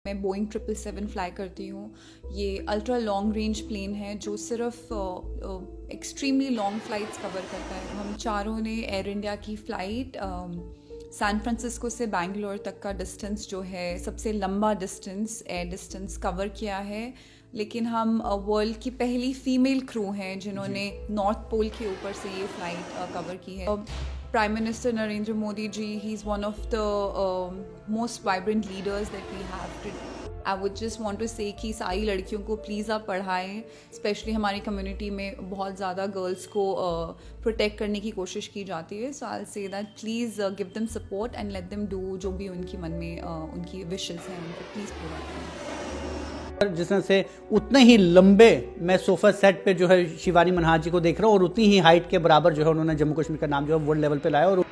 मैं Boeing 777 fly करती हूँ। ये अल्ट्रा लॉन्ग रेंज प्लेन है जो सिर्फ एक्सट्रीमली लॉन्ग फ़्लाइट्स कवर करता है। हम चारों ने एयर इंडिया की फ़्लाइट सैन फ्रांसिस्को से बैंगलोर तक का डिस्टेंस जो है सबसे लंबा डिस्टेंस एयर डिस्टेंस कवर किया है। लेकिन हम वर्ल्ड की पहली फ़ीमेल क्रू हैं जिन्होंने नॉर्थ पोल के ऊपर से ये फ़्लाइट कवर की है। Prime minister Narendra Modi ji, he is one of the most vibrant leaders that we have. I would just want to say कि सारी लड़कियों को प्लीज़ आप पढ़ाएं। स्पेशली हमारी कम्युनिटी में बहुत ज़्यादा गर्ल्स को प्रोटेक्ट करने की कोशिश की जाती है। So I will say that please give them support and let them do जो भी उनकी मन में उनकी विशेस हैं उनको प्लीज़ पूरा करें। जिस तरह से उतने ही लंबे मैं सोफा सेट पे जो है शिवानी मनहास जी को देख रहा हूँ और उतनी ही हाइट के बराबर जो है उन्होंने जम्मू कश्मीर का नाम जो है वर्ल्ड लेवल पे लाया। और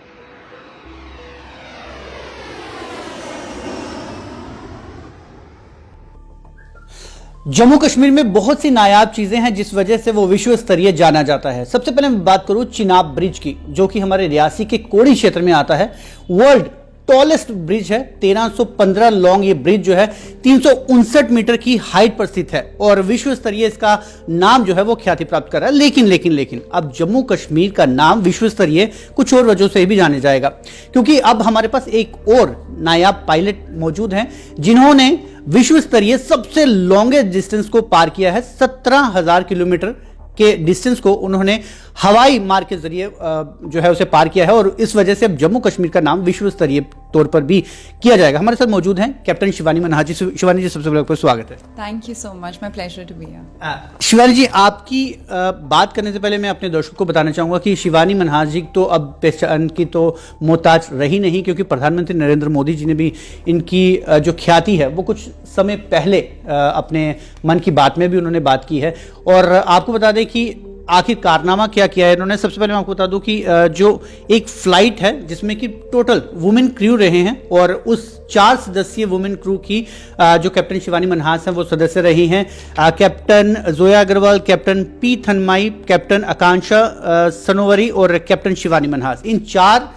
जम्मू कश्मीर में बहुत सी नायाब चीजें हैं जिस वजह से वो विश्व स्तरीय जाना जाता है। सबसे पहले मैं बात करूं चिनाब ब्रिज की, जो कि हमारे रियासी के कोड़ी क्षेत्र में आता है। वर्ल्ड टॉलेस्ट ब्रिज है, 1315 लॉन्ग ये ब्रिज जो है 359 मीटर की हाइट पर स्थित है और विश्व स्तरीय इसका नाम जो है वो ख्याति प्राप्त कर रहा है। लेकिन अब जम्मू कश्मीर का नाम विश्व स्तरीय कुछ और वजहों से भी जाने जाएगा, क्योंकि अब हमारे पास एक और नायाब पायलट मौजूद हैं जिन्होंने विश्व स्तरीय सबसे लॉन्गेस्ट डिस्टेंस को पार किया है। 17,000 किलोमीटर के डिस्टेंस को उन्होंने हवाई मार्ग के जरिए जो है उसे पार किया है और इस वजह से अब जम्मू कश्मीर का नाम विश्व स्तरीय तौर पर भी किया जाएगा। हमारे साथ मौजूद हैं कैप्टन शिवानी मनहास जी। शिवानी जी, सबसे पहले स्वागत है। Thank you so much, my pleasure to be here. Shivani ji, आपकी बात करने से पहले मैं अपने दर्शकों को बताना चाहूंगा कि शिवानी मनहास जी तो अब पहचान की तो मोहताज रही नहीं, क्योंकि प्रधानमंत्री नरेंद्र मोदी जी ने भी इनकी जो ख्याति है वो कुछ समय पहले अपने मन की बात में भी उन्होंने बात की है। और आपको बता दें कि आखिर कारनामा क्या किया है इन्होंने। सबसे पहले मैं आपको बता दूं कि जो एक फ्लाइट है जिसमें कि टोटल वुमेन क्रू रहे हैं और उस 4 सदस्यीय वुमेन क्रू की जो कैप्टन शिवानी मनहास हैं वो सदस्य रही हैं। Captain Zoya Agarwal, captain P Thanmai, captain Akanksha Sanovari और कैप्टन शिवानी मनहास, इन 4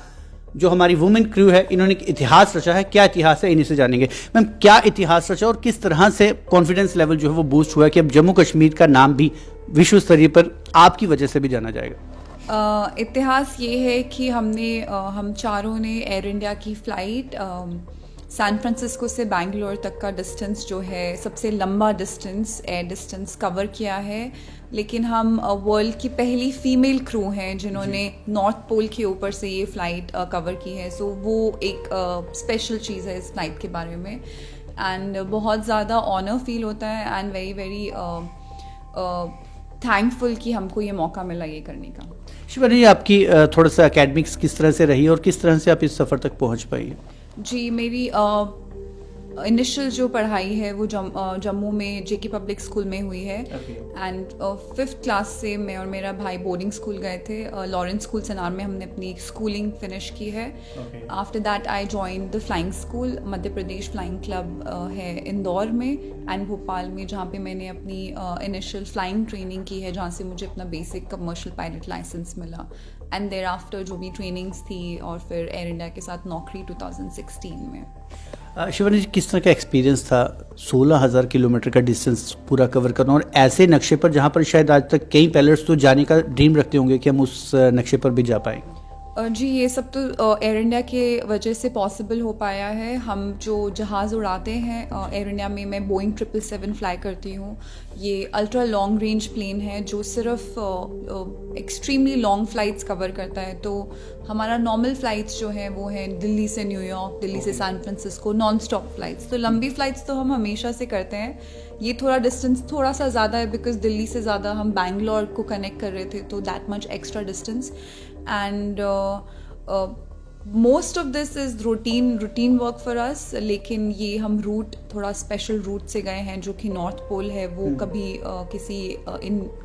जो हमारी वुमेन क्रू है इन्होंने इतिहास रचा है। क्या इतिहास है, इन्हीं से जानेंगे। मैम, क्या इतिहास रचा और किस तरह से कॉन्फिडेंस लेवल जो है वो बूस्ट हुआ है कि अब जम्मू कश्मीर का नाम भी विश्व स्तरीय पर आपकी वजह से भी जाना जाएगा? इतिहास ये है कि हम चारों ने एयर इंडिया की फ़्लाइट सैन फ्रांसिस्को से बैंगलोर तक का डिस्टेंस जो है सबसे लंबा डिस्टेंस एयर डिस्टेंस कवर किया है। लेकिन हम वर्ल्ड की पहली फ़ीमेल क्रू हैं जिन्होंने नॉर्थ पोल के ऊपर से ये फ़्लाइट कवर की है। सो वो एक स्पेशल चीज़ है इस फ्लाइट के बारे में एंड बहुत ज़्यादा ऑनर फील होता है एंड वेरी वेरी थैंकफुल कि हमको ये मौका मिला ये करने का। शिवानी जी, आपकी थोड़ा सा एकेडमिक्स किस तरह से रही और किस तरह से आप इस सफ़र तक पहुंच पाई? जी, मेरी इनिशियल जो पढ़ाई है वो जम्मू में जेके पब्लिक स्कूल में हुई है एंड 5th क्लास से मैं और मेरा भाई बोर्डिंग स्कूल गए थे। लॉरेंस स्कूल सनार में हमने अपनी स्कूलिंग फिनिश की है। After that I join the flying school, Madhya Pradesh flying club है इंदौर में एंड भोपाल में, जहाँ पे मैंने अपनी इनिशियल फ्लाइंग ट्रेनिंग की है, जहाँ से मुझे अपना बेसिक कमर्शियल पायलट लाइसेंस मिला एंड देयर आफ्टर जो भी ट्रेनिंग्स थी और फिर एयर इंडिया के साथ नौकरी 2016 में। शिवानी जी, किस तरह का एक्सपीरियंस था 16,000 किलोमीटर का डिस्टेंस पूरा कवर करना और ऐसे नक्शे पर जहां पर शायद आज तक कई पायलट्स तो जाने का ड्रीम रखते होंगे कि हम उस नक्शे पर भी जा पाएंगे? जी, ये सब तो एयर इंडिया के वजह से पॉसिबल हो पाया है। हम जो जहाज़ उड़ाते हैं एयर इंडिया में, मैं बोइंग 777 फ्लाई करती हूँ। ये अल्ट्रा लॉन्ग रेंज प्लेन है जो सिर्फ एक्सट्रीमली लॉन्ग फ़्लाइट्स कवर करता है। तो हमारा नॉर्मल फ़्लाइट्स जो हैं वो हैं दिल्ली से न्यूयॉर्क, दिल्ली से San Francisco, non stop flights. तो लंबी फ़्लाइट्स तो हम हमेशा से करते हैं। ये थोड़ा डिस्टेंस थोड़ा सा ज़्यादा है बिकॉज दिल्ली से ज़्यादा हम बैंगलोर को कनेक्ट कर रहे थे, तो that much extra distance and most of this is routine work for us. लेकिन ये हम रूट थोड़ा स्पेशल रूट से गए हैं जो कि नॉर्थ पोल है, वो कभी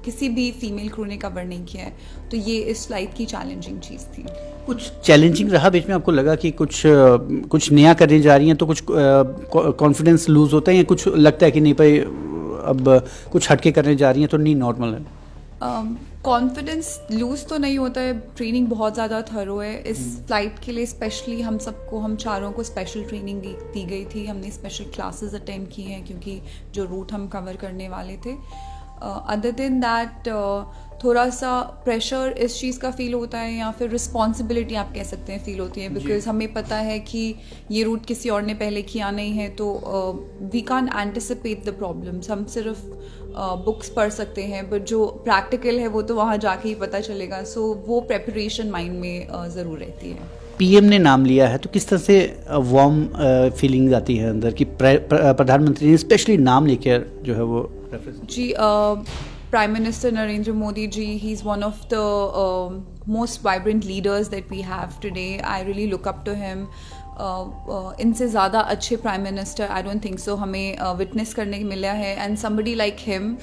किसी भी फीमेल क्रू ने कवर नहीं किया है। तो ये इस फ्लाइट की चैलेंजिंग चीज़ थी। कुछ चैलेंजिंग रहा बीच में? आपको लगा कि कुछ नया करने जा रही हैं तो कुछ कॉन्फिडेंस लूज होता है या कुछ लगता है कि नहीं भाई अब कुछ हटके करने जा रही हैं तो नहीं नॉर्मल है? कॉन्फिडेंस लूज़ तो नहीं होता है, ट्रेनिंग बहुत ज़्यादा थरो है इस फ्लाइट के लिए। स्पेशली हम चारों को स्पेशल ट्रेनिंग दी गई थी, हमने स्पेशल क्लासेस अटेंड की हैं क्योंकि जो रूट हम कवर करने वाले थे। अदर देन दैट थोड़ा सा प्रेशर इस चीज़ का फील होता है या फिर रिस्पॉन्सिबिलिटी आप कह सकते हैं फील होती है, बिकॉज हमें पता है कि ये रूट किसी और ने पहले किया नहीं है, तो we can't anticipate the problems. हम सिर्फ बुक्स पढ़ सकते हैं, बट जो प्रैक्टिकल है वो तो वहाँ जाके ही पता चलेगा। सो वो प्रेपरेशन माइंड में ज़रूर रहती है। पीएम ने नाम लिया है तो किस तरह से वार्म फीलिंग आती है अंदर कि प्रधानमंत्री ने स्पेशली नाम लेकर जो है वो जी, prime minister Narendra Modi ji, he is one of the most vibrant leaders that we have today. I really look up to him. इनसे ज़्यादा अच्छे prime minister I don't think so हमें विटनेस करने को मिला है। And somebody like him,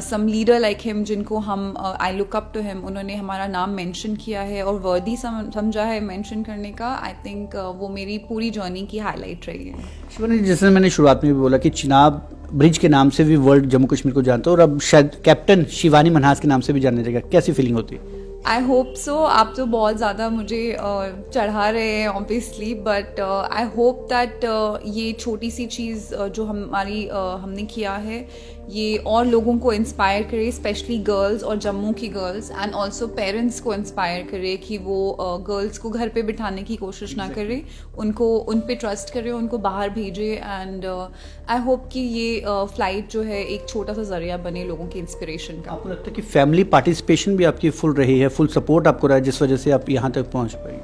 some leader like him जिनको हम I look up to him, उन्होंने हमारा नाम मेंशन किया है और वर्दी समझा है मेंशन करने का। आई थिंक वो मेरी पूरी जर्नी की हाईलाइट रही है। शिवानी, जैसे मैंने शुरुआत में भी बोला कि चिनाब ब्रिज के नाम से भी वर्ल्ड जम्मू कश्मीर को जानता है और अब शायद कैप्टन शिवानी मनहास के नाम से भी जानने जाएगा, कैसी फीलिंग होती है? I hope so. आप तो बहुत ज़्यादा मुझे चढ़ा रहे हैं obviously, but I hope that ये छोटी सी चीज़ जो हमने किया है ये और लोगों को इंस्पायर करे, स्पेशली गर्ल्स और जम्मू की गर्ल्स, एंड ऑल्सो पेरेंट्स को इंस्पायर करे कि वो गर्ल्स को घर पे बिठाने की कोशिश ना करे, उन पे ट्रस्ट करे, उनको बाहर भेजे। एंड आई होप कि ये फ्लाइट जो है एक छोटा सा जरिया बने लोगों की इंस्पिरेशन का। आपको लगता है कि फैमिली पार्टिसिपेशन भी आपकी फुल रही है, फुल सपोर्ट आपको रहा है जिस वजह से आप यहाँ तक पहुँच पाई?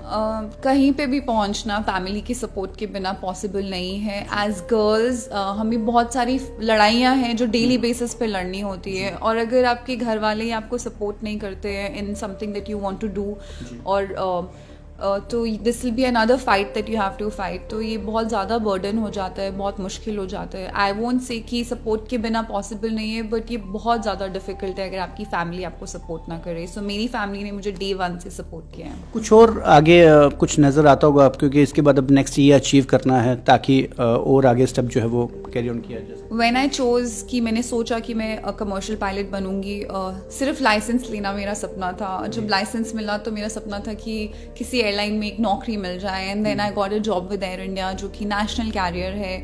कहीं पे भी पहुँचना फैमिली के सपोर्ट के बिना पॉसिबल नहीं है। एज गर्ल्स हमें बहुत सारी लड़ाइयाँ हैं जो डेली बेसिस पे लड़नी होती है, और अगर आपके घर वाले ही आपको सपोर्ट नहीं करते हैं in something that you want to do, और तो this will be another fight that you have to fight, तो ये बहुत ज़्यादा बर्डन हो जाता है, बहुत मुश्किल हो जाता है। आई वोंट से कि सपोर्ट के बिना पॉसिबल नहीं है, बट ये बहुत ज़्यादा डिफिकल्ट है अगर आपकी फैमिली आपको सपोर्ट ना करे। सो मेरी फैमिली ने मुझे डे 1 से सपोर्ट किया है। कुछ और आगे कुछ नज़र आता होगा आप, क्योंकि इसके बाद अब नेक्स्ट ये अचीव करना है ताकि और आगे स्टेप जो है वो कैरी ऑन किया जाए? व्हेन आई चोज़ कि मैंने सोचा कि मैं कमर्शियल पायलट बनूंगी, सिर्फ लाइसेंस लेना मेरा सपना था। जब लाइसेंस मिला तो मेरा सपना था कि किसी एयरलाइन में एक नौकरी मिल जाए, and then I got a job with Air India जो कि नेशनल कैरियर है।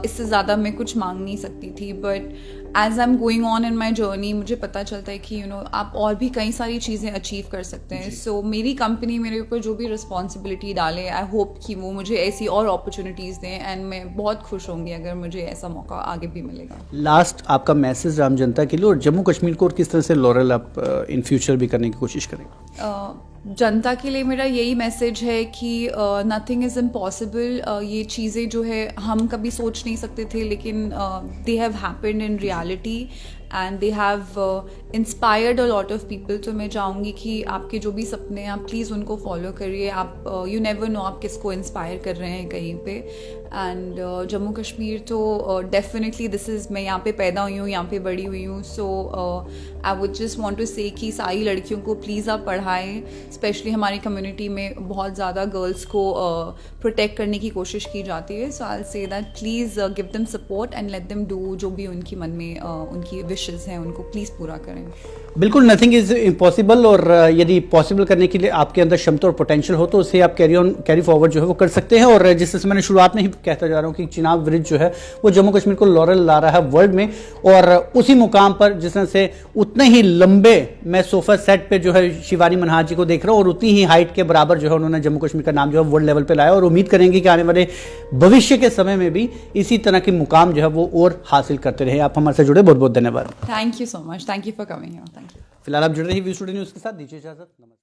इससे ज़्यादा मैं कुछ मांग नहीं सकती थी, but as I am going on in my journey मुझे पता चलता है कि आप और भी कई सारी चीज़ें अचीव कर सकते हैं। सो मेरी कंपनी मेरे ऊपर जो भी रिस्पॉन्सिबिलिटी डाले, आई होप कि वो मुझे ऐसी और अपॉर्चुनिटीज़ दें, एंड मैं बहुत खुश होंगी अगर मुझे ऐसा मौका आगे भी मिलेगा। लास्ट आपका मैसेज आम जनता के लिए और जम्मू कश्मीर को और किस तरह से लॉरल आप इन फ्यूचर भी करने की कोशिश करेंगे? जनता के लिए मेरा यही मैसेज है कि नथिंग इज़ इम्पॉसिबल। ये चीज़ें जो है हम कभी सोच नहीं सकते थे, लेकिन they have happened in reality and they have inspired a lot of people. तो मैं चाहूँगी कि आपके जो भी सपने हैं आप प्लीज़ उनको फॉलो करिए। आप यू नेवर नो आप किसको इंस्पायर कर रहे हैं कहीं पे। एंड जम्मू कश्मीर तो डेफिनेटली दिस इज़, मैं यहाँ पे पैदा हुई हूँ, यहाँ पे बड़ी हुई हूँ। So I would just want to say कि सारी लड़कियों को प्लीज़ आप पढ़ाएं। स्पेशली हमारी कम्युनिटी में बहुत ज़्यादा गर्ल्स को प्रोटेक्ट करने की कोशिश की जाती है। So I will say that please give them support and let them do जो भी उनकी मन में उनकी विशेज़ हैं उनको प्लीज़ पूरा करें। बिल्कुल, नथिंग इज़ इम्पॉसिबल, और यदि पॉसिबल करने के लिए आपके अंदर क्षमता और पोटेंशियल हो तो उसे आप कैरी फॉरवर्ड जो है वो कर सकते हैं। और जिस तरह से मैंने शुरुआत में ही कहता जा रहा हूँ कि चिनाब ब्रिज जो है वो जम्मू कश्मीर को लॉरल ला रहा है वर्ल्ड में, और उसी मुकाम पर जिस तरह से उतने ही लंबे मैं सोफा सेट पे जो है शिवानी मनहास जी को देख रहा हूँ, और उतनी ही हाइट के बराबर जो है उन्होंने जम्मू कश्मीर का नाम जो है वर्ल्ड लेवल पे लाया, और उम्मीद करेंगे कि आने वाले भविष्य के समय में भी इसी तरह के मुकाम जो है वो और हासिल करते रहे। आप हमारे से जुड़े, बहुत बहुत धन्यवाद। Thank you so much, thank you for coming here. Thank you. फिलहाल आप जुड़ रहे हैं वी स्टूडियो न्यूज़ के साथ, दीजिए इजाजत, नमस्कार।